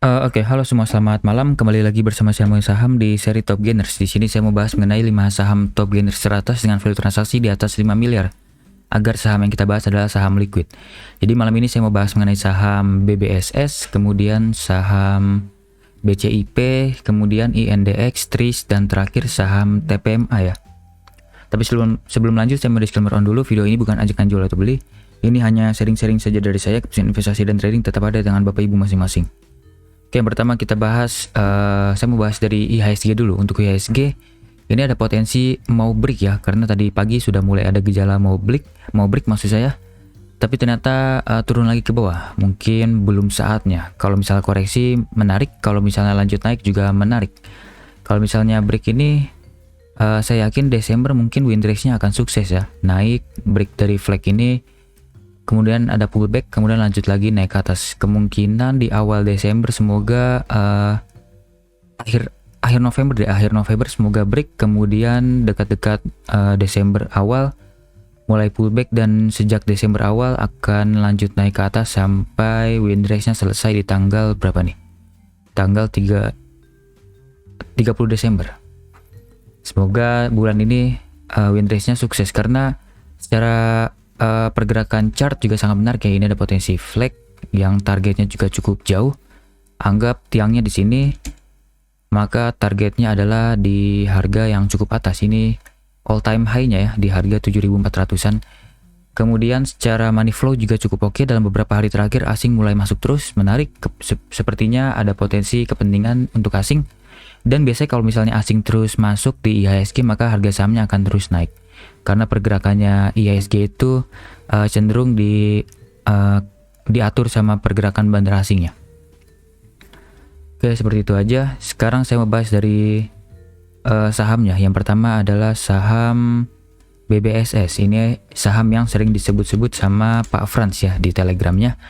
Oke, halo semua, selamat malam. Kembali lagi bersama saya Moin Saham di seri Top Gainers. Di sini saya mau bahas mengenai 5 saham Top Gainers teratas dengan value transaksi di atas 5 miliar. Agar saham yang kita bahas adalah saham liquid. Jadi malam ini saya mau bahas mengenai saham BBSS, kemudian saham BCIP, kemudian INDX, TRIS, dan terakhir saham TPMA ya. Tapi sebelum lanjut saya mau disclaimer on dulu, video ini bukan ajakan jual atau beli. Ini hanya sharing-sharing saja dari saya, keputusan investasi dan trading tetap ada dengan Bapak Ibu masing-masing. Oke, yang pertama kita bahas, saya mau bahas dari IHSG dulu. Untuk IHSG, ini ada potensi mau break ya, karena tadi pagi sudah mulai ada gejala mau break maksud saya. Tapi ternyata turun lagi ke bawah, mungkin belum saatnya. Kalau misalnya koreksi menarik, kalau misalnya lanjut naik juga menarik. Kalau misalnya break ini, saya yakin Desember mungkin win ratio-nya akan sukses ya, naik break dari flag ini. Kemudian ada pullback, kemudian lanjut lagi naik ke atas. Kemungkinan di awal Desember semoga akhir November semoga break, kemudian dekat-dekat Desember awal mulai pullback, dan sejak Desember awal akan lanjut naik ke atas sampai win race-nya selesai di tanggal berapa nih? Tanggal 30 Desember. Semoga bulan ini win race-nya sukses, karena secara pergerakan chart juga sangat menarik ya. Ini ada potensi flag yang targetnya juga cukup jauh. Anggap tiangnya di sini, maka targetnya adalah di harga yang cukup atas. Ini all time high-nya ya, di harga 7.400-an. Kemudian secara money flow juga cukup oke. Dalam beberapa hari terakhir asing mulai masuk terus, menarik. Sepertinya ada potensi kepentingan untuk asing. Dan biasanya kalau misalnya asing terus masuk di IHSG, maka harga sahamnya akan terus naik. Karena pergerakannya IHSG itu cenderung diatur sama pergerakan bandar asingnya. Oke, seperti itu aja. Sekarang saya mau bahas dari sahamnya. Yang pertama adalah saham BBSS. Ini saham yang sering disebut-sebut sama Pak Frans ya di Telegramnya.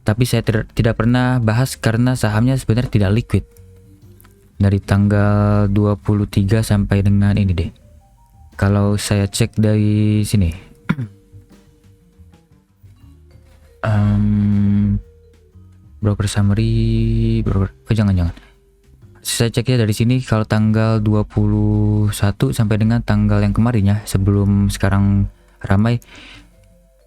Tapi saya tidak pernah bahas karena sahamnya sebenarnya tidak liquid. Dari tanggal 23 sampai dengan ini deh. Kalau saya cek dari sini, broker summary, jangan. Saya ceknya dari sini, kalau tanggal 21 sampai dengan tanggal yang kemarin ya, sebelum sekarang ramai,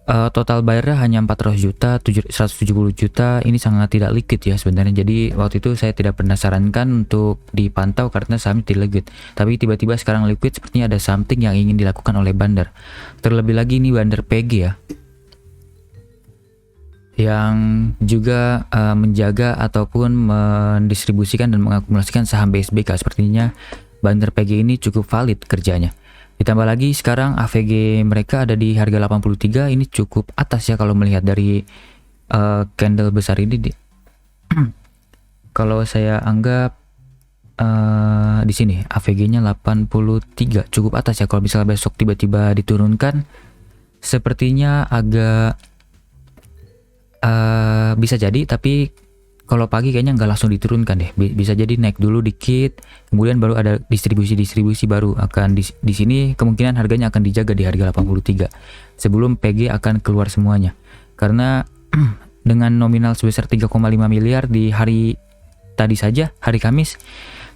total bayarnya hanya 400 juta, 170 juta. Ini sangat tidak liquid ya sebenarnya. Jadi waktu itu saya tidak pernah sarankan untuk dipantau karena sahamnya tidak liquid. Tapi tiba-tiba sekarang liquid, sepertinya ada something yang ingin dilakukan oleh bandar. Terlebih lagi ini bandar PG ya, yang juga menjaga ataupun mendistribusikan dan mengakumulasikan saham BSBK. Sepertinya bandar PG ini cukup valid kerjanya. Ditambah lagi sekarang AVG mereka ada di harga 83, ini cukup atas ya kalau melihat dari candle besar ini. Kalau saya anggap di sini AVG-nya 83, cukup atas ya. Kalau misalnya besok tiba-tiba diturunkan, sepertinya agak bisa jadi, tapi kalau pagi kayaknya nggak langsung diturunkan deh. Bisa jadi naik dulu dikit, kemudian baru ada distribusi baru akan di sini. Kemungkinan harganya akan dijaga di harga 83 sebelum PG akan keluar semuanya. Karena dengan nominal sebesar 3,5 miliar di hari tadi saja, hari Kamis,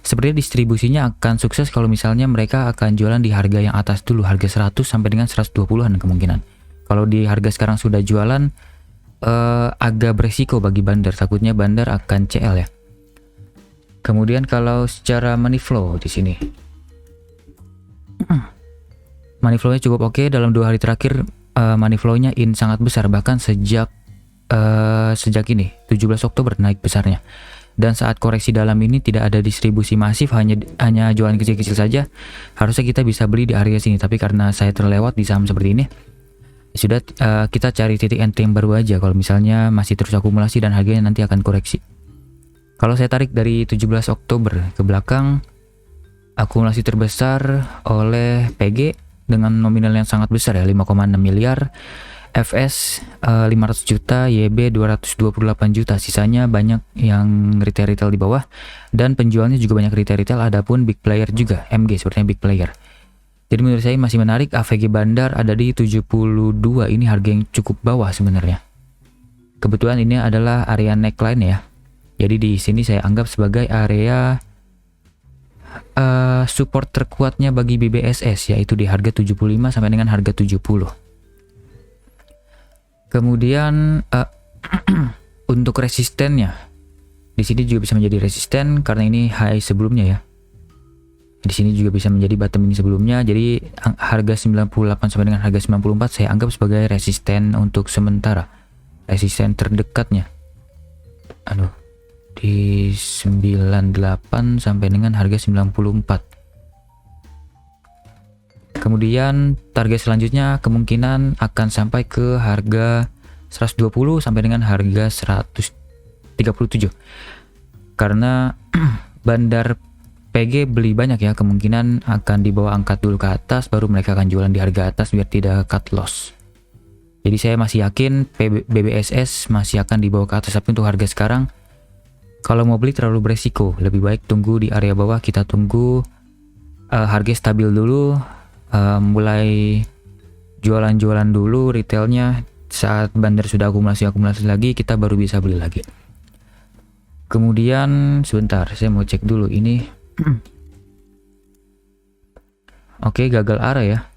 sepertinya distribusinya akan sukses kalau misalnya mereka akan jualan di harga yang atas dulu, harga 100 sampai dengan 120-an kemungkinan. Kalau di harga sekarang sudah jualan, agak beresiko bagi bandar, takutnya bandar akan CL ya. Kemudian kalau secara money flow di sini, money flow-nya cukup oke. Dalam 2 hari terakhir money flow-nya in sangat besar, bahkan sejak ini 17 Oktober naik besarnya. Dan saat koreksi dalam ini tidak ada distribusi masif, hanya jualan kecil-kecil saja. Harusnya kita bisa beli di area sini, tapi karena saya terlewat di saham seperti ini, sudah kita cari titik entry yang baru aja kalau misalnya masih terus akumulasi dan harganya nanti akan koreksi. Kalau saya tarik dari 17 Oktober ke belakang, akumulasi terbesar oleh PG dengan nominal yang sangat besar ya, 5,6 miliar, FS 500 juta, YB 228 juta, sisanya banyak yang retail di bawah, dan penjualnya juga banyak retail, adapun big player juga, MG sepertinya big player. Jadi menurut saya masih menarik. AVG Bandar ada di 72, ini harga yang cukup bawah sebenarnya. Kebetulan ini adalah area neckline ya. Jadi di sini saya anggap sebagai area support terkuatnya bagi BBSS, yaitu di harga 75 sampai dengan harga 70. Kemudian untuk resistennya, di sini juga bisa menjadi resisten karena ini high sebelumnya ya. Di sini juga bisa menjadi bottom ini sebelumnya. Jadi harga 98 sampai dengan harga 94 saya anggap sebagai resisten untuk sementara. Resisten terdekatnya. Di 98 sampai dengan harga 94. Kemudian target selanjutnya kemungkinan akan sampai ke harga 120 sampai dengan harga 137. Karena bandar PG beli banyak ya, kemungkinan akan dibawa angkat dulu ke atas, baru mereka akan jualan di harga atas biar tidak cut loss. Jadi saya masih yakin BBSS masih akan dibawa ke atas, tapi untuk harga sekarang kalau mau beli terlalu beresiko, lebih baik tunggu di area bawah. Kita tunggu harga stabil dulu, mulai jualan-jualan dulu retailnya. Saat bandar sudah akumulasi lagi, kita baru bisa beli lagi. Kemudian sebentar, saya mau cek dulu ini. Oke, gagal arah ya.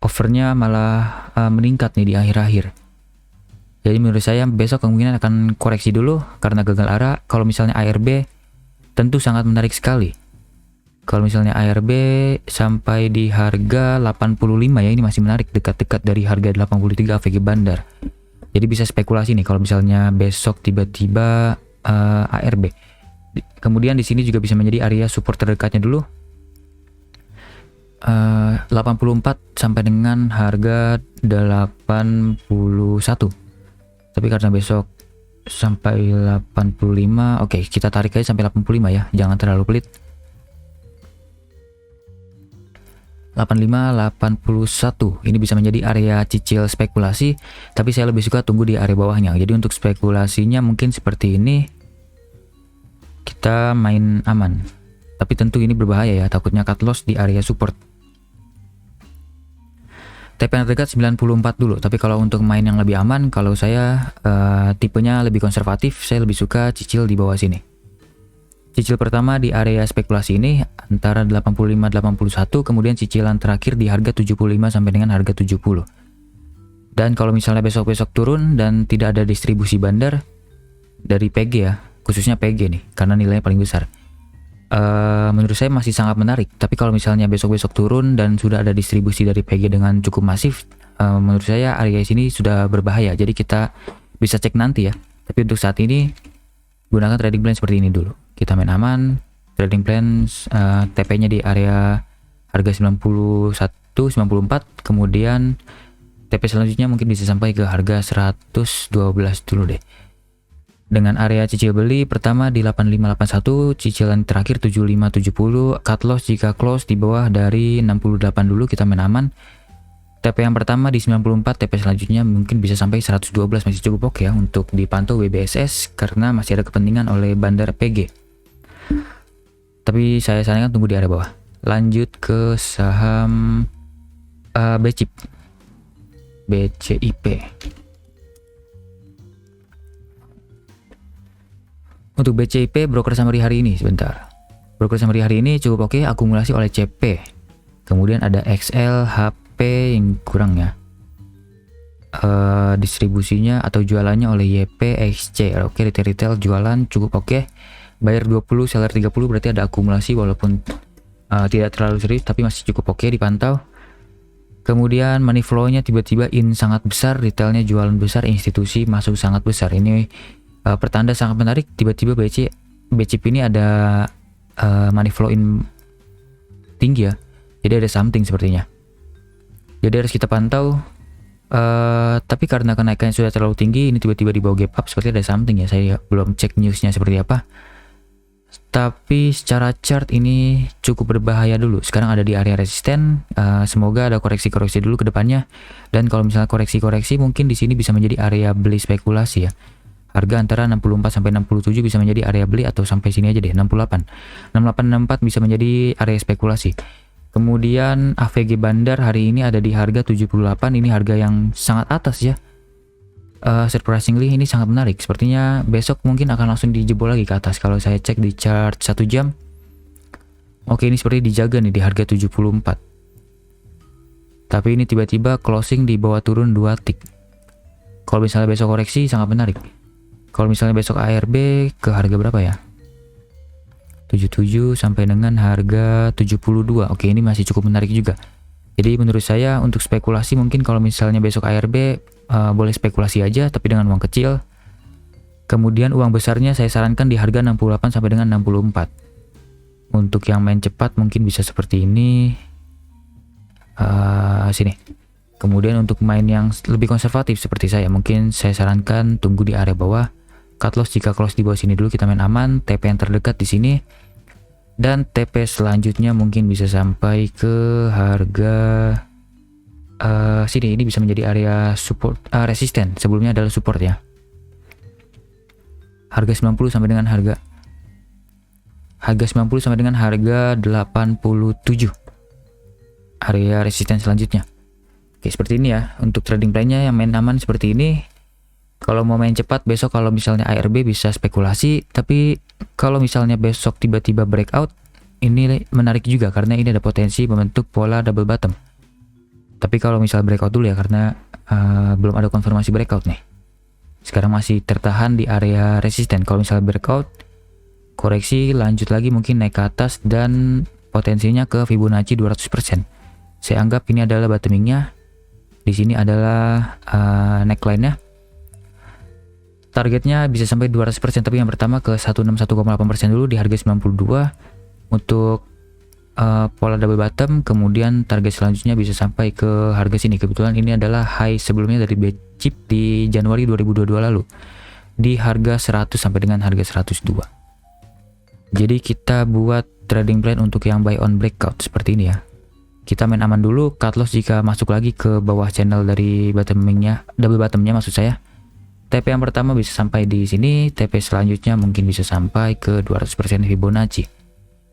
Overnya malah meningkat nih di akhir-akhir. Jadi menurut saya besok kemungkinan akan koreksi dulu karena gagal arah. Kalau misalnya ARB tentu sangat menarik sekali. Kalau misalnya ARB sampai di harga 85 ya, ini masih menarik, dekat-dekat dari harga 83 AVG Bandar. Jadi bisa spekulasi nih kalau misalnya besok tiba-tiba ARB. Kemudian di sini juga bisa menjadi area support terdekatnya dulu. 84 sampai dengan harga 81. Tapi karena besok sampai 85, oke, kita tarik aja sampai 85 ya, jangan terlalu pelit. 85, 81 ini bisa menjadi area cicil spekulasi, tapi saya lebih suka tunggu di area bawahnya. Jadi untuk spekulasinya mungkin seperti ini, kita main aman, tapi tentu ini berbahaya ya, takutnya cut loss di area support. TP yang terdekat 94 dulu, tapi kalau untuk main yang lebih aman, kalau saya tipenya lebih konservatif, saya lebih suka cicil di bawah sini. Cicil pertama di area spekulasi ini antara 85-81, kemudian cicilan terakhir di harga 75 sampai dengan harga 70. Dan kalau misalnya besok-besok turun dan tidak ada distribusi bandar dari PG ya, khususnya PG nih, karena nilainya paling besar. Menurut saya masih sangat menarik, tapi kalau misalnya besok-besok turun dan sudah ada distribusi dari PG dengan cukup masif, menurut saya area sini sudah berbahaya. Jadi kita bisa cek nanti ya. Tapi untuk saat ini gunakan trading plan seperti ini dulu. Kita main aman, trading plan TP-nya di area harga 91, 94, kemudian TP selanjutnya mungkin bisa sampai ke harga 112 dulu deh. Dengan area cicil beli pertama di 8581, cicilan terakhir 7570, cut loss jika close di bawah dari 68 dulu, kita main aman. TP yang pertama di 94, TP selanjutnya mungkin bisa sampai 112, masih cukup oke ya untuk dipantau BBSS karena masih ada kepentingan oleh bandar PG. Tapi saya sarankan tunggu di area bawah. Lanjut ke saham BCIP. Untuk BCIP broker summary hari ini sebentar. Broker summary hari ini cukup oke, akumulasi oleh CP. Kemudian ada XL, HP yang kurang ya. Distribusinya atau jualannya oleh YP, XC. Oke, retail jualan cukup oke. Buyer 20, seller 30, berarti ada akumulasi walaupun tidak terlalu serius tapi masih cukup oke dipantau. Kemudian money flow-nya tiba-tiba in sangat besar, retailnya jualan besar, institusi masuk sangat besar. Ini pertanda sangat menarik, tiba-tiba BCIP ini ada money flow in tinggi ya. Jadi ada something sepertinya. Jadi harus kita pantau. Tapi karena kenaikannya sudah terlalu tinggi, ini tiba-tiba di bawah gap up, seperti ada something ya. Saya belum cek newsnya seperti apa. Tapi secara chart ini cukup berbahaya dulu. Sekarang ada di area resisten. Semoga ada koreksi-koreksi dulu ke depannya. Dan kalau misalnya koreksi-koreksi, mungkin di sini bisa menjadi area beli spekulasi ya. Harga antara 64 sampai 67 bisa menjadi area beli, atau sampai sini aja deh 68. 68 64 bisa menjadi area spekulasi. Kemudian AVG Bandar hari ini ada di harga 78, ini harga yang sangat atas ya. surprisingly ini sangat menarik. Sepertinya besok mungkin akan langsung dijebol lagi ke atas. Kalau saya cek di chart 1 jam, oke, ini seperti dijaga nih di harga 74. Tapi ini tiba-tiba closing di bawah turun 2 tick. Kalau misalnya besok koreksi sangat menarik. Kalau misalnya besok ARB ke harga berapa ya? 77 sampai dengan harga 72. Oke, ini masih cukup menarik juga. Jadi menurut saya untuk spekulasi mungkin kalau misalnya besok ARB boleh spekulasi aja tapi dengan uang kecil. Kemudian uang besarnya saya sarankan di harga 68 sampai dengan 64. Untuk yang main cepat mungkin bisa seperti ini. Sini. Kemudian untuk main yang lebih konservatif seperti saya, mungkin saya sarankan tunggu di area bawah. Cut loss jika close di bawah sini dulu kita main aman. TP yang terdekat di sini. Dan TP selanjutnya mungkin bisa sampai ke harga sini. Ini bisa menjadi area support, resisten. Sebelumnya adalah support ya. Harga 90 sampai dengan harga 90 sampai dengan harga 87. Area resisten selanjutnya. Oke, seperti ini ya. Untuk trading plan-nya yang main aman seperti ini. Kalau mau main cepat besok kalau misalnya ARB bisa spekulasi, tapi kalau misalnya besok tiba-tiba breakout, ini menarik juga karena ini ada potensi membentuk pola double bottom. Tapi kalau misalnya breakout dulu ya karena belum ada konfirmasi breakout nih. Sekarang masih tertahan di area resisten. Kalau misalnya breakout, koreksi lanjut lagi mungkin naik ke atas dan potensinya ke Fibonacci 200%. Saya anggap ini adalah bottomingnya. Di sini adalah neckline-nya. Targetnya bisa sampai 200%, tapi yang pertama ke 161,8% dulu di harga 92 untuk pola double bottom. Kemudian target selanjutnya bisa sampai ke harga sini. Kebetulan ini adalah high sebelumnya dari Bchip di Januari 2022 lalu di harga 100 sampai dengan harga 102. Jadi kita buat trading plan untuk yang buy on breakout seperti ini ya. Kita main aman dulu, cut loss jika masuk lagi ke bawah channel dari bottomingnya, double bottomnya maksud saya. TP yang pertama bisa sampai di sini, TP selanjutnya mungkin bisa sampai ke 200% Fibonacci.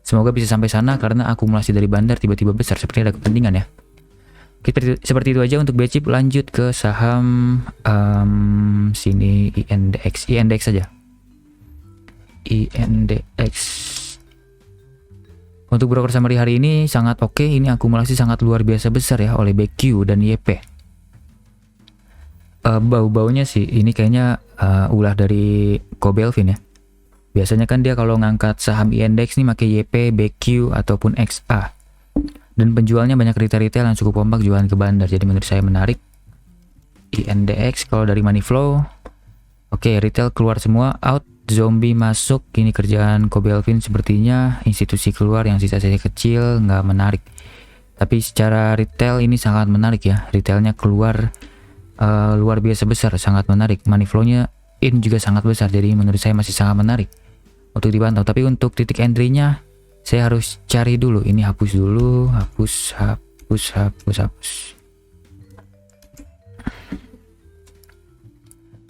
Semoga bisa sampai sana karena akumulasi dari bandar tiba-tiba besar, seperti ada kepentingan ya. Seperti itu aja untuk Bchip. Lanjut ke saham sini INDX saja. INDX. Untuk broker summary hari ini sangat oke. Ini akumulasi sangat luar biasa besar ya oleh BQ dan YP. Bau-baunya sih ini kayaknya ulah dari Ko Belvin ya. Biasanya kan dia kalau ngangkat saham INDX nih pakai YP, BQ ataupun XA. Dan penjualnya banyak retail-retail yang cukup kompak jualan ke bandar. Jadi menurut saya menarik. INDX kalau dari money flow. Oke, retail keluar semua, out, zombie masuk. Ini kerjaan Ko Belvin sepertinya. Institusi keluar yang sisa-sisa kecil nggak menarik. Tapi secara retail ini sangat menarik ya. Retailnya keluar luar biasa besar, sangat menarik. Money flow-nya in juga sangat besar, jadi menurut saya masih sangat menarik untuk dipantau. Tapi untuk titik entry-nya saya harus cari dulu. Ini hapus dulu, hapus.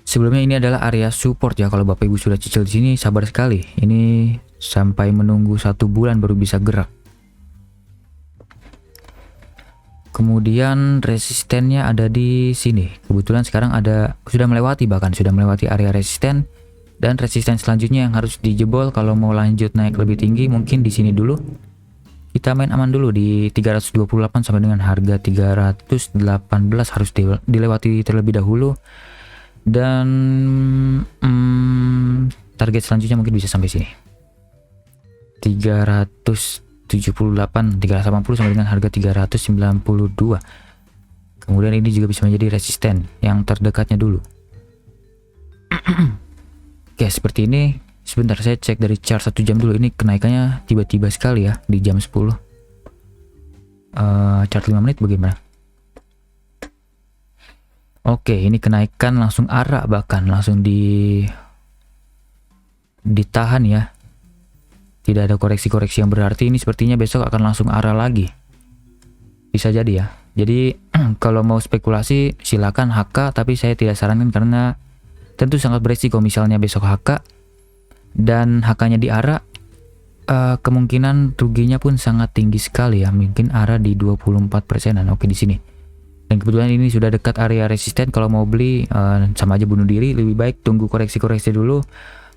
Sebelumnya ini adalah area support ya. Kalau Bapak Ibu sudah cicil di sini sabar sekali. Ini sampai menunggu 1 bulan baru bisa gerak. Kemudian resistennya ada di sini. Kebetulan sekarang sudah melewati area resisten, dan resisten selanjutnya yang harus dijebol kalau mau lanjut naik lebih tinggi mungkin di sini dulu. Kita main aman dulu di 328 sampai dengan harga 318 harus dilewati terlebih dahulu. Dan target selanjutnya mungkin bisa sampai sini. 380 sampai dengan harga 392. Kemudian ini juga bisa menjadi resisten yang terdekatnya dulu. Oke, seperti ini. Sebentar saya cek dari chart 1 jam dulu. Ini kenaikannya tiba-tiba sekali ya di jam 10. Chart 5 menit bagaimana? Oke, ini kenaikan langsung arah, bahkan langsung ditahan ya. Tidak ada koreksi-koreksi yang berarti. Ini sepertinya besok akan langsung arah lagi. Bisa jadi ya. Jadi kalau mau spekulasi silakan HK, tapi saya tidak sarankan karena tentu sangat beresiko. Misalnya besok HK dan HK-nya di arah, kemungkinan ruginya pun sangat tinggi sekali ya. Mungkin arah di 24%-an. Oke, di sini Dan kebetulan ini sudah dekat area resisten, kalau mau beli sama aja bunuh diri. Lebih baik tunggu koreksi-koreksi dulu,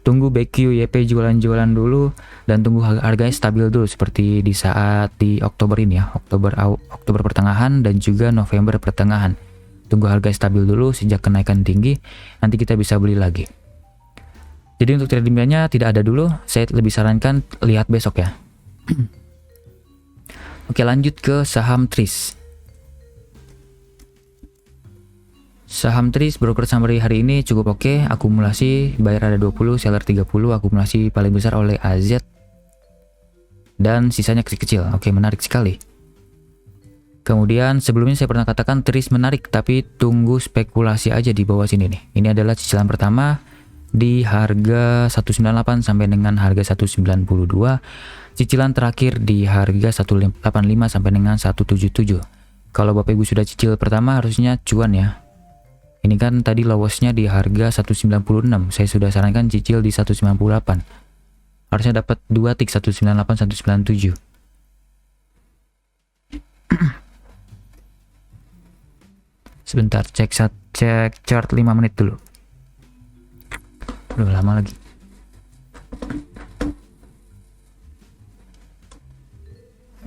tunggu BQ YP jualan-jualan dulu, dan tunggu harganya stabil dulu seperti di saat di Oktober ini ya, Oktober pertengahan dan juga November pertengahan. Tunggu harga stabil dulu, sejak kenaikan tinggi nanti kita bisa beli lagi. Jadi untuk trading plan-nya tidak ada dulu, saya lebih sarankan lihat besok ya. Oke, lanjut ke saham Tris. Saham Tris broker summary hari ini cukup oke. Akumulasi buyer ada 20, seller 30, akumulasi paling besar oleh AZ dan sisanya kecil-kecil. Oke, menarik sekali. Kemudian sebelumnya saya pernah katakan Tris menarik, tapi tunggu spekulasi aja di bawah sini nih. Ini adalah cicilan pertama di harga 198 sampai dengan harga 192. Cicilan terakhir di harga 185 sampai dengan 177. Kalau Bapak Ibu sudah cicil pertama harusnya cuan ya. Ini kan tadi lowesnya di harga 196. Saya sudah sarankan cicil di 198. Harusnya dapat 2 tick 198 197. Sebentar, cek chart 5 menit dulu. Udah lama lagi.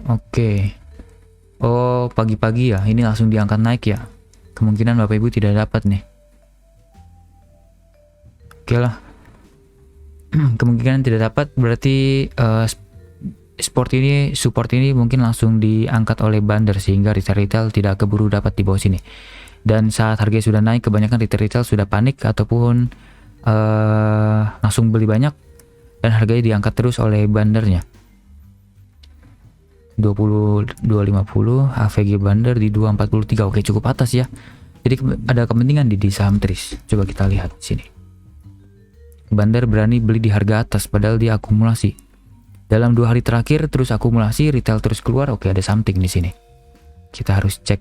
Oke. Oh, pagi-pagi ya. Ini langsung diangkat naik ya. Kemungkinan Bapak Ibu tidak dapat nih. Oke lah. Kemungkinan tidak dapat berarti support ini mungkin langsung diangkat oleh Bander sehingga retail tidak keburu dapat di bawah sini. Dan saat harga sudah naik, kebanyakan retail sudah panik ataupun langsung beli banyak dan harganya diangkat terus oleh Bandernya. 250 AVG Bander di 243. Oke, cukup atas ya. Jadi ada kepentingan di saham Tris. Coba kita lihat sini. Bander berani beli di harga atas padahal dia akumulasi. Dalam 2 hari terakhir terus akumulasi, retail terus keluar. Oke, ada something di sini. Kita harus cek.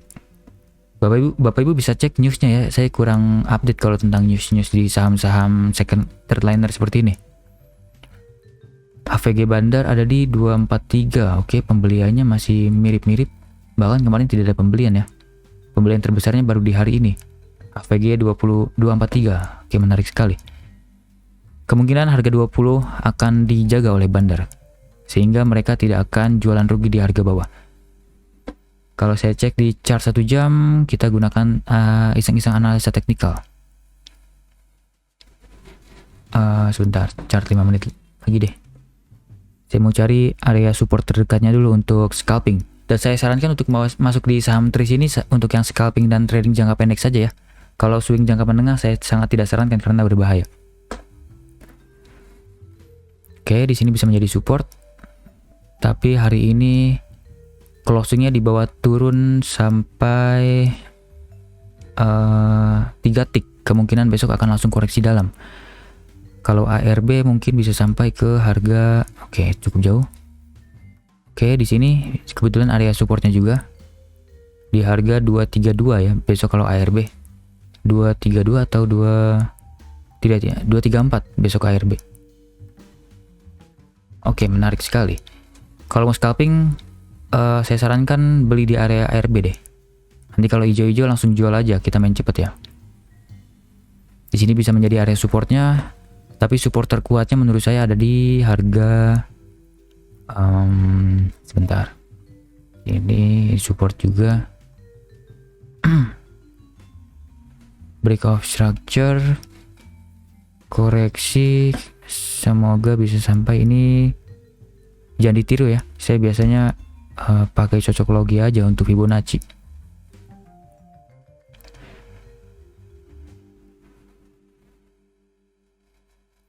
Bapak Ibu bisa cek newsnya ya. Saya kurang update kalau tentang news di saham-saham second third liner seperti ini. AVG Bandar ada di 243. Oke, pembeliannya masih mirip-mirip. Bahkan kemarin tidak ada pembelian ya. Pembelian terbesarnya baru di hari ini. AVG 243. Oke, menarik sekali. Kemungkinan harga 20 akan dijaga oleh Bandar, sehingga mereka tidak akan jualan rugi di harga bawah. Kalau saya cek di chart 1 jam, kita gunakan iseng-iseng analisa teknikal. Sebentar, chart 5 menit lagi deh. Saya mau cari area support terdekatnya dulu untuk scalping. Dan saya sarankan untuk masuk di saham Tris ini untuk yang scalping dan trading jangka pendek saja ya. Kalau swing jangka menengah saya sangat tidak sarankan karena berbahaya. Oke, di sini bisa menjadi support. Tapi hari ini closingnya di bawah turun sampai 3 tick. Kemungkinan besok akan langsung koreksi dalam. Kalau ARB mungkin bisa sampai ke harga, oke, cukup jauh. Oke, di sini kebetulan area supportnya juga di harga 232 ya. Besok kalau ARB 232 atau 234 besok ARB. Oke, menarik sekali. Kalau mau scalping, saya sarankan beli di area ARB deh. Nanti kalau hijau-hijau langsung jual aja, kita main cepet ya. Di sini bisa menjadi area supportnya. Tapi support terkuatnya menurut saya ada di harga sebentar. Ini support juga. Break of structure, koreksi, semoga bisa sampai ini. Jangan ditiru ya. Saya biasanya pakai cocok logi aja untuk Fibonacci.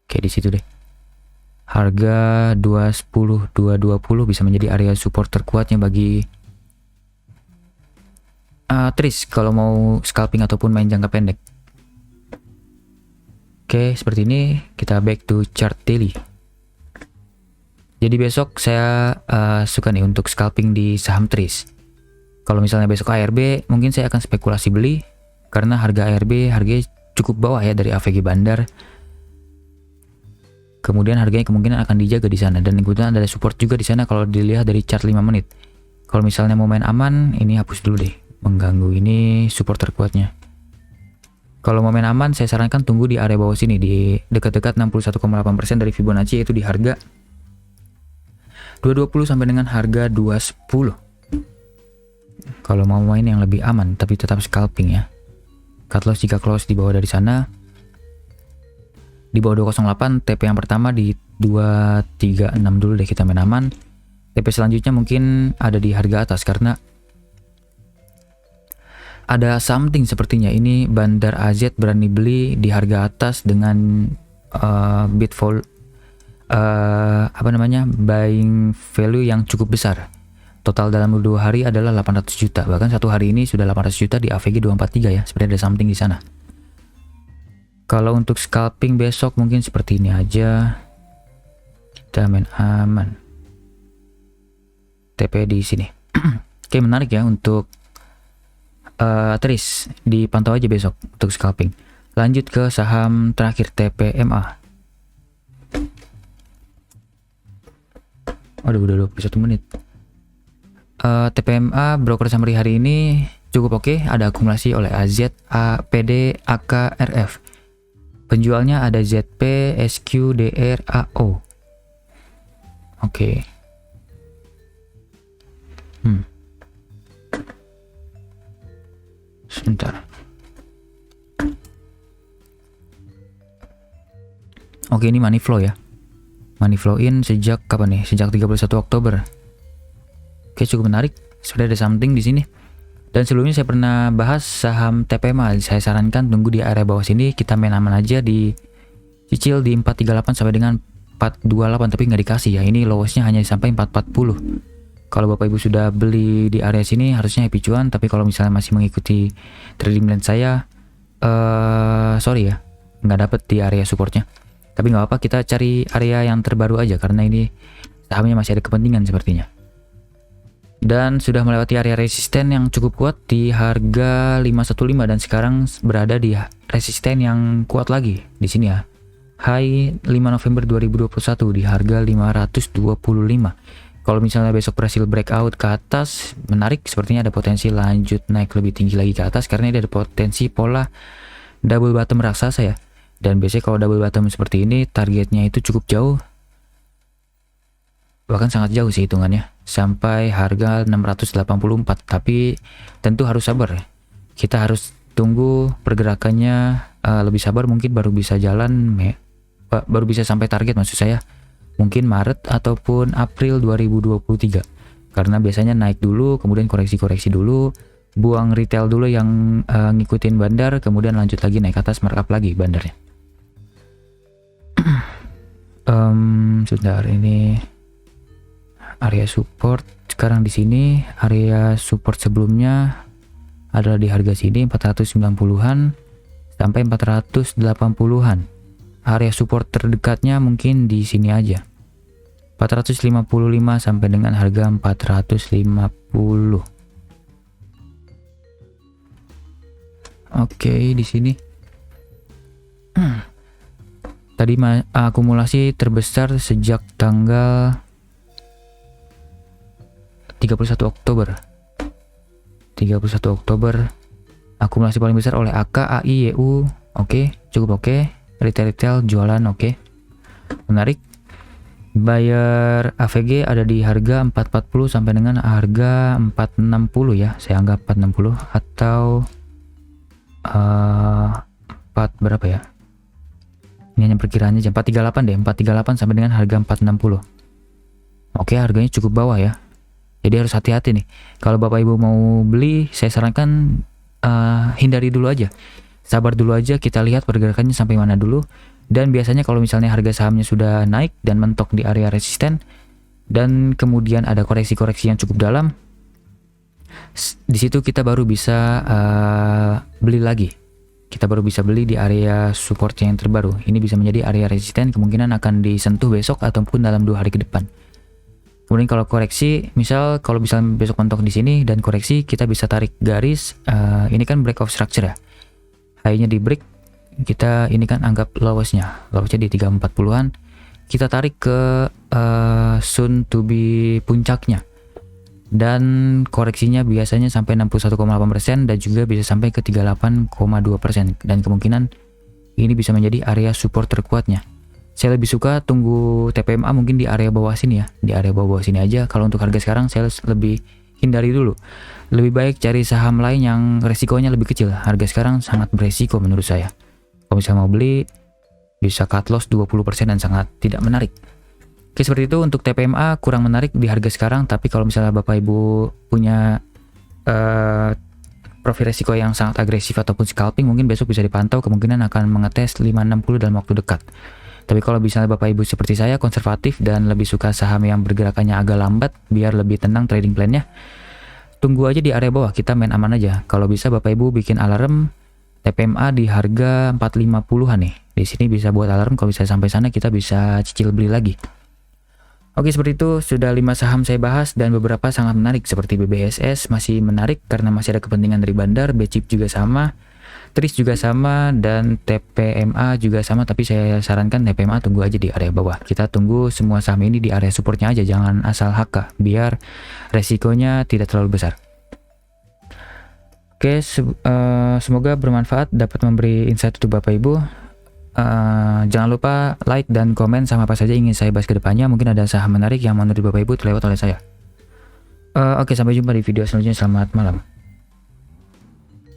Oke, di situ deh. Harga 210, 220 bisa menjadi area support terkuatnya bagi Tris kalau mau scalping ataupun main jangka pendek. Oke, seperti ini. Kita back to chart daily. Jadi besok saya suka nih untuk scalping di saham Tris. Kalau misalnya besok ARB, mungkin saya akan spekulasi beli karena harga ARB harganya cukup bawah ya dari AVG Bandar. Kemudian harganya kemungkinan akan dijaga di sana dan kemudian ada support juga di sana kalau dilihat dari chart 5 menit. Kalau misalnya mau main aman, ini hapus dulu deh. mengganggu. Ini support terkuatnya. Kalau mau main aman, saya sarankan tunggu di area bawah sini, di dekat-dekat 61,8% dari Fibonacci, yaitu di harga 220 sampai dengan harga 210. Kalau mau main yang lebih aman, tapi tetap scalping ya. Cut loss jika close di bawah dari sana. Di bawah 208, TP yang pertama di 236 dulu deh, kita main aman. TP selanjutnya mungkin ada di harga atas karena ada something sepertinya. Ini Bandar AZ berani beli di harga atas dengan buying value yang cukup besar. Total dalam 2 hari adalah 800 juta. Bahkan satu hari ini sudah 800 juta di AVG 243 ya. Seperti ada something di sana. Kalau untuk scalping besok mungkin seperti ini aja. Kita main aman. TP di sini. Oke, menarik ya untuk Tris, dipantau aja besok untuk scalping. Lanjut ke saham terakhir, TPMA. Aduh, udah 21 menit. TPMA broker summary hari ini cukup oke. Ada akumulasi oleh AZ, PD, AK, RF. Penjualnya ada ZP, SQ, DR, AO. Oke. Sebentar. Oke, ini money flow ya. Money flow in sejak kapan nih? Sejak 31 Oktober. Oke, cukup menarik. Sudah ada something di sini. Dan sebelumnya saya pernah bahas saham TPMA. Saya sarankan tunggu di area bawah sini. Kita main aman aja di cicil di 438 sampai dengan 428, tapi nggak dikasih ya. Ini lowestnya hanya sampai 440. Kalau Bapak Ibu sudah beli di area sini harusnya happy cuan, tapi kalau misalnya masih mengikuti trading plan saya, sorry ya, nggak dapet di area supportnya. Tapi nggak apa-apa, kita cari area yang terbaru aja karena ini sahamnya masih ada kepentingan sepertinya. Dan sudah melewati area resisten yang cukup kuat di harga 515 dan sekarang berada di resisten yang kuat lagi di sini ya. High 5 November 2021 di harga 525. Kalau misalnya besok berhasil breakout ke atas, menarik, sepertinya ada potensi lanjut naik lebih tinggi lagi ke atas karena ini ada potensi pola double bottom raksasa ya. Dan biasanya kalau double bottom seperti ini targetnya itu cukup jauh, bahkan sangat jauh sih hitungannya, sampai harga 684. Tapi tentu harus sabar ya. Kita harus tunggu pergerakannya lebih sabar, mungkin baru bisa jalan baru bisa sampai target, maksud saya mungkin Maret ataupun April 2023. Karena biasanya naik dulu, kemudian koreksi-koreksi dulu, buang retail dulu yang ngikutin bandar, kemudian lanjut lagi naik atas, markup lagi bandarnya. Sebentar, ini area support sekarang di sini. Area support sebelumnya adalah di harga sini 490-an sampai 480-an. Area support terdekatnya mungkin di sini aja. 455 sampai dengan harga 450. Oke, di sini. Tadi akumulasi terbesar sejak tanggal 31 Oktober. 31 Oktober. Akumulasi paling besar oleh AK, AI, YU. Oke, cukup oke. Retail jualan oke. Menarik. Buyer AVG ada di harga 440 sampai dengan harga 460 ya. Saya anggap 460 atau 4 berapa ya? Ini hanya perkiraannya jam 438 deh. 438 sampai dengan harga 460. Oke, harganya cukup bawah ya. Jadi harus hati-hati nih. Kalau Bapak Ibu mau beli, saya sarankan hindari dulu aja. Sabar dulu aja, kita lihat pergerakannya sampai mana dulu. Dan biasanya kalau misalnya harga sahamnya sudah naik dan mentok di area resisten, dan kemudian ada koreksi-koreksi yang cukup dalam, di situ kita baru bisa beli lagi. Kita baru bisa beli di area support yang terbaru. Ini bisa menjadi area resisten, kemungkinan akan disentuh besok ataupun dalam 2 hari ke depan. Kemudian kalau koreksi, misal kalau misalnya besok mentok di sini dan koreksi, kita bisa tarik garis. Ini kan break of structure ya. High-nya di break, kita ini kan anggap lowestnya di 340-an. Kita tarik ke soon to be puncaknya. dan koreksinya biasanya sampai 61,8% dan juga bisa sampai ke 38,2%, dan kemungkinan ini bisa menjadi area support terkuatnya. Saya lebih suka tunggu TPMA mungkin di area bawah sini ya, di area bawah sini aja. Kalau untuk harga sekarang saya lebih hindari dulu. Lebih baik cari saham lain yang resikonya lebih kecil. Harga sekarang sangat beresiko menurut saya. Kalau misalnya mau beli bisa cut loss 20% dan sangat tidak menarik. Oke, seperti itu untuk TPMA kurang menarik di harga sekarang, tapi kalau misalnya Bapak Ibu punya profil resiko yang sangat agresif ataupun scalping, mungkin besok bisa dipantau, kemungkinan akan mengetes 560 dalam waktu dekat. Tapi kalau misalnya Bapak Ibu seperti saya konservatif dan lebih suka saham yang pergerakannya agak lambat biar lebih tenang trading plan-nya, tunggu aja di area bawah, kita main aman aja. Kalau bisa Bapak Ibu bikin alarm TPMA di harga 450-an nih. Di sini bisa buat alarm, kalau bisa sampai sana kita bisa cicil beli lagi. Oke, seperti itu sudah 5 saham saya bahas dan beberapa sangat menarik seperti BBSS masih menarik karena masih ada kepentingan dari bandar, BCIP juga sama, Tris juga sama, dan TPMA juga sama, tapi saya sarankan TPMA tunggu aja di area bawah. Kita tunggu semua saham ini di area supportnya aja, jangan asal HK biar resikonya tidak terlalu besar. Oke, semoga bermanfaat, dapat memberi insight untuk Bapak Ibu. Jangan lupa like dan komen sama apa saja ingin saya bahas ke depannya. Mungkin ada saham menarik yang menurut Bapak Ibu terlewat oleh saya. Oke, sampai jumpa di video selanjutnya. Selamat malam.